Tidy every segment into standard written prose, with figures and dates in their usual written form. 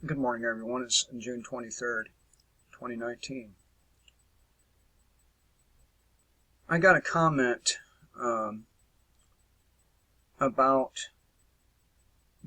Good morning, everyone. It's June 23rd, 2019. I got a comment about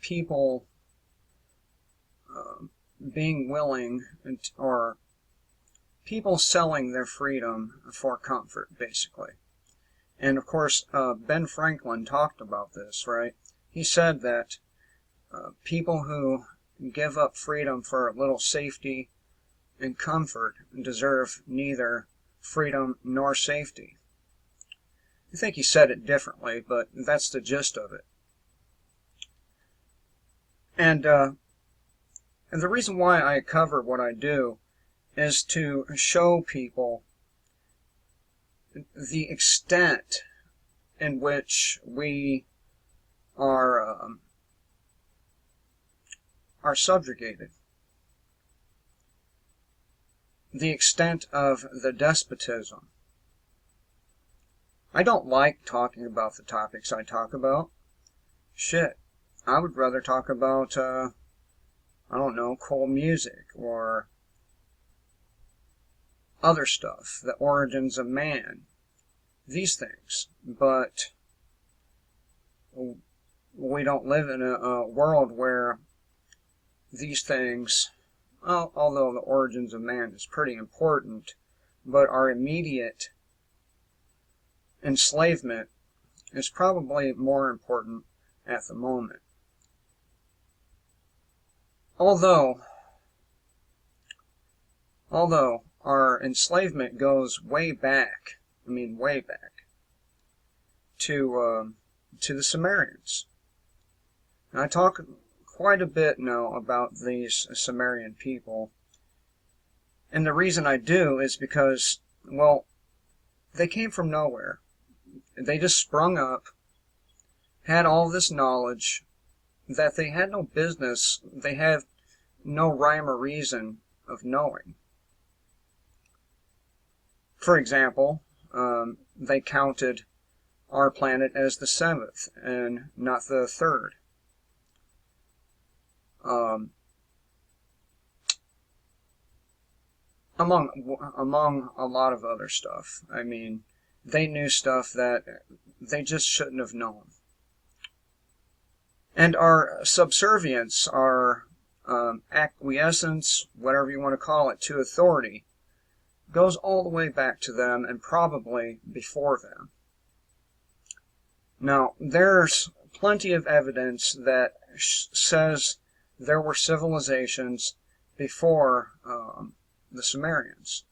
people being willing or people selling their freedom for comfort, basically. And of course, Ben Franklin talked about this, right? He said that people who give up freedom for a little safety and comfort deserve neither freedom nor safety. I think he said it differently, but that's the gist of it. And the reason why I cover what I do is to show people the extent in which we are subjugated, the extent of the despotism. I don't like talking about the topics I talk about. Shit, I would rather talk about, I don't know, cool music or other stuff, the origins of man, these things. But we don't live in a world where these things, although the origins of man is pretty important, but our immediate enslavement is probably more important at the moment. Although our enslavement goes way back, way back, to the Sumerians. And I talk quite a bit now about these Sumerian people. And the reason I do is because, well, they came from nowhere. They just sprung up, had all this knowledge that they had no business, they had no rhyme or reason of knowing. For example, they counted our planet as the seventh and not the third. Among a lot of other stuff. They knew stuff that they just shouldn't have known. And our subservience, our acquiescence, whatever you want to call it, to authority, goes all the way back to them and probably before them. Now, there's plenty of evidence that says there were civilizations before the Sumerians.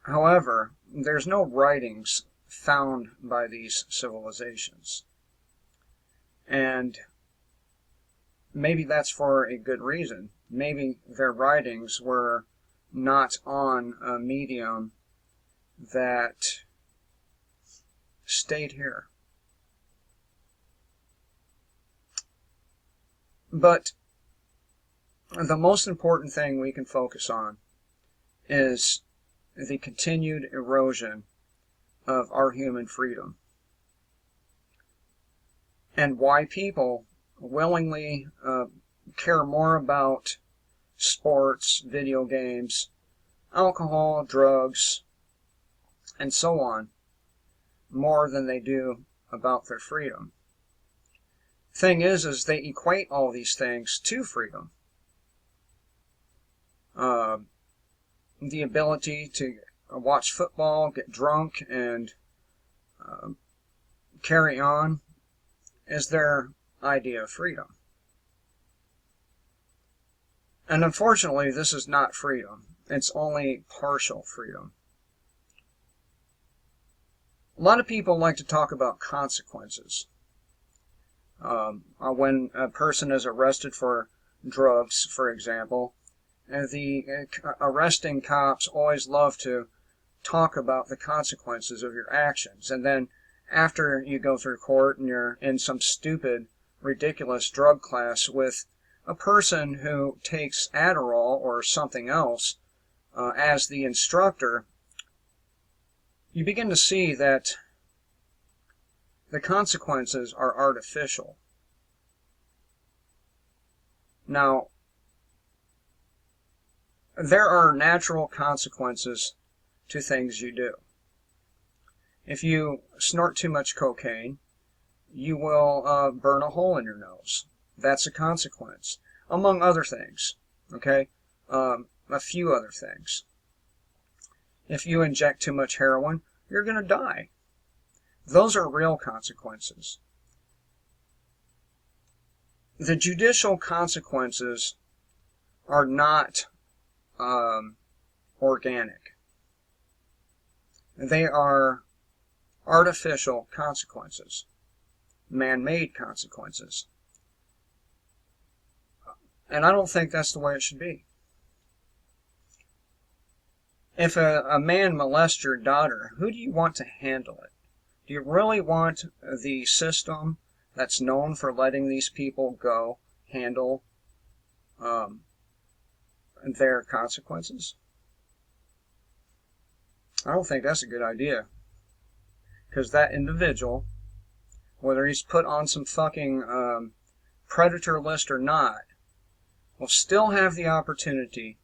However, there's no writings found by these civilizations. And maybe that's for a good reason. Maybe their writings were not on a medium that stayed here. But the most important thing we can focus on is the continued erosion of our human freedom. And why people willingly care more about sports, video games, alcohol, drugs, and so on, more than they do about their freedom. Thing is they equate all these things to freedom. The ability to watch football, get drunk, and carry on is their idea of freedom. And unfortunately, this is not freedom. It's only partial freedom. A lot of people like to talk about consequences. When a person is arrested for drugs, for example, the arresting cops always love to talk about the consequences of your actions. And then after you go through court and you're in some stupid, ridiculous drug class with a person who takes Adderall or something else as the instructor, you begin to see that the consequences are artificial. Now, there are natural consequences to things you do. If you snort too much cocaine, you will burn a hole in your nose. That's a consequence, among other things. Okay? A few other things. If you inject too much heroin, you're going to die. Those are real consequences. The judicial consequences are not organic. They are artificial consequences, man-made consequences. And I don't think that's the way it should be. If a man molests your daughter, who do you want to handle it? Do you really want the system that's known for letting these people go handle their consequences? I don't think that's a good idea. Because that individual, whether he's put on some fucking predator list or not, will still have the opportunity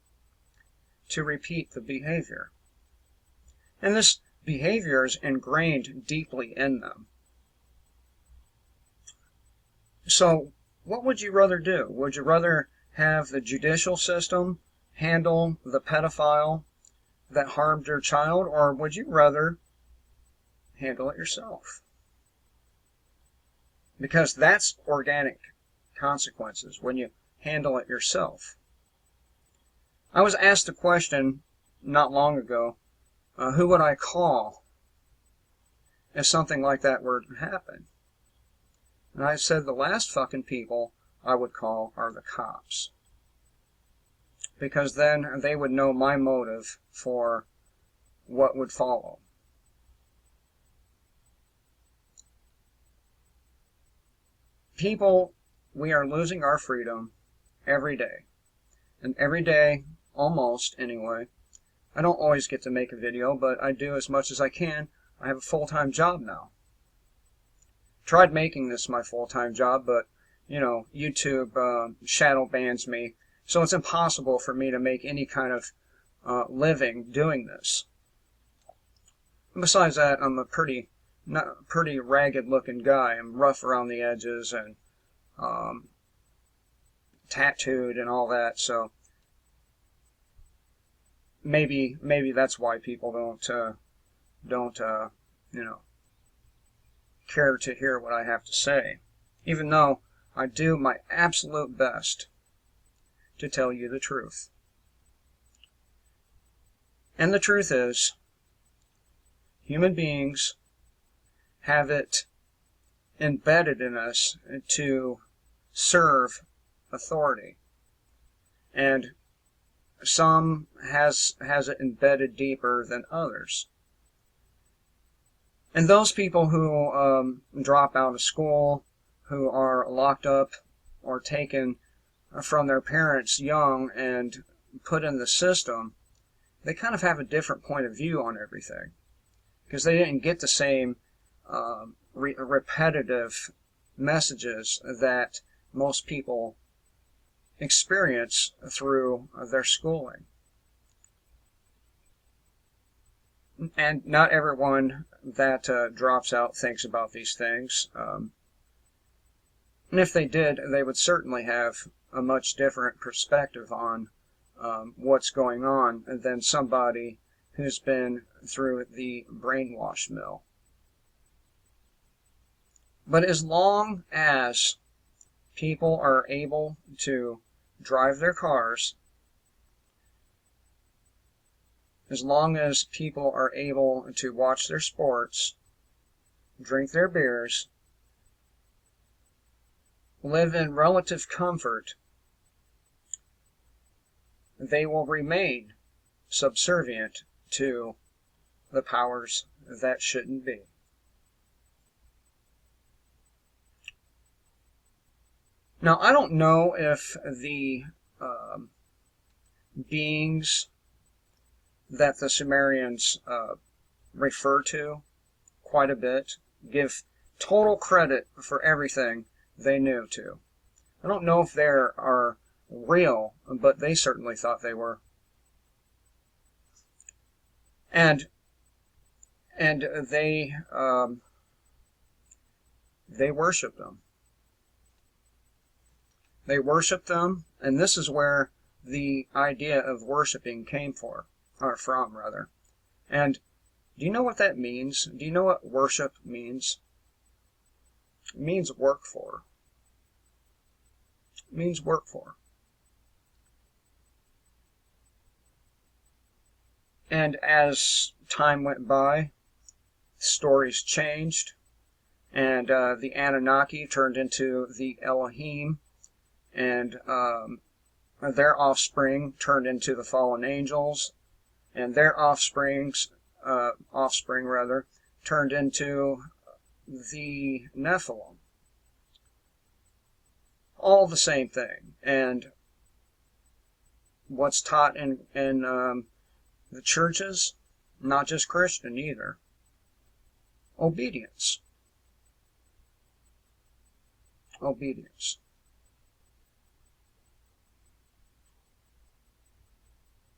to repeat the behavior. And this behavior is ingrained deeply in them. So, what would you rather do? Would you rather have the judicial system handle the pedophile that harmed your child, or would you rather handle it yourself? Because that's organic consequences, when you handle it yourself. I was asked a question not long ago, who would I call if something like that were to happen? And I said the last fucking people I would call are the cops. Because then they would know my motive for what would follow. People, we are losing our freedom every day. And every day, almost anyway, I don't always get to make a video, but I do as much as I can. I have a full-time job now. Tried making this my full-time job, but, you know, YouTube shadow bans me, so it's impossible for me to make any kind of living doing this. And besides that, I'm a pretty ragged-looking guy. I'm rough around the edges and tattooed and all that, so maybe that's why people don't you know, care to hear what I have to say, even though I do my absolute best to tell you the truth. And the truth is, human beings have it embedded in us to serve authority. And some has it embedded deeper than others. And those people who drop out of school, who are locked up or taken from their parents young and put in the system, they kind of have a different point of view on everything. Because they didn't get the same repetitive messages that most people experience through their schooling. And not everyone that drops out thinks about these things. And if they did, they would certainly have a much different perspective on what's going on than somebody who's been through the brainwash mill. But as long as people are able to drive their cars, as long as people are able to watch their sports, drink their beers, live in relative comfort, they will remain subservient to the powers that shouldn't be. Now, I don't know if the beings that the Sumerians refer to quite a bit give total credit for everything they knew to. I don't know if there are real, but they certainly thought they were. And they worshipped them. They worshipped them, and this is where the idea of worshiping came from, rather. And do you know what that means? Do you know what worship means? It means work for. It means work for. And as time went by, stories changed, and the Anunnaki turned into the Elohim, and their offspring turned into the fallen angels, and their offspring turned into the Nephilim. All the same thing. And what's taught in the churches, not just Christian either, obedience. Obedience.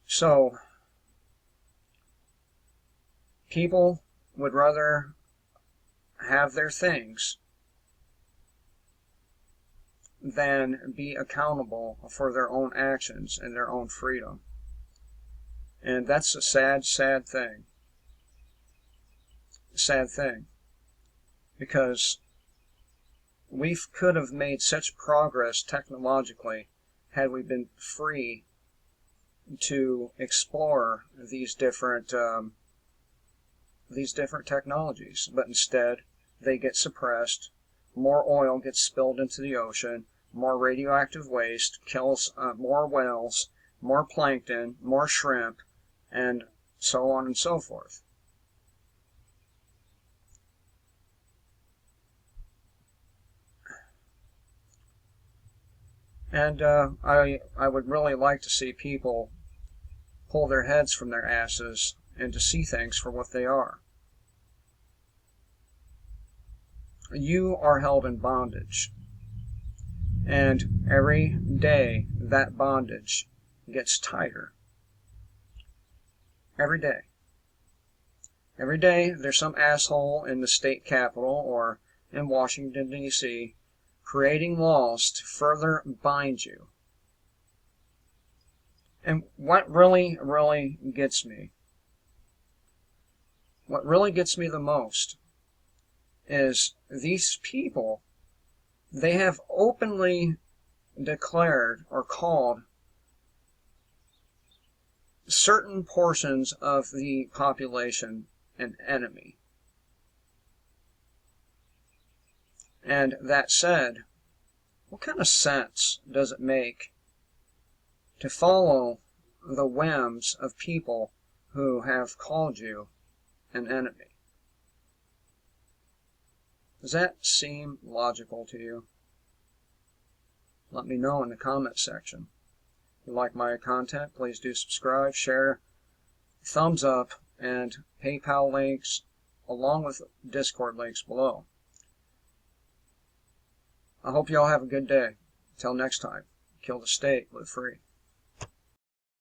So, people would rather have their things than be accountable for their own actions and their own freedom. And that's a sad, sad thing. Sad thing. Because we could have made such progress technologically had we been free to explore these different technologies. But instead, they get suppressed. More oil gets spilled into the ocean. More radioactive waste kills more whales, more plankton, more shrimp, and so on and so forth. And I would really like to see people pull their heads from their asses and to see things for what they are. You are held in bondage. And every day that bondage gets tighter. Every day. Every day there's some asshole in the state capitol or in Washington, D.C. creating laws to further bind you. And what really, really gets me, what really gets me the most, is these people, they have openly declared or called certain portions of the population an enemy. And that said, what kind of sense does it make to follow the whims of people who have called you an enemy? Does that seem logical to you? Let me know in the comment section. If you like my content, please do subscribe, share, thumbs up, and PayPal links along with Discord links below. I hope you all have a good day. Until next time, kill the state, live free.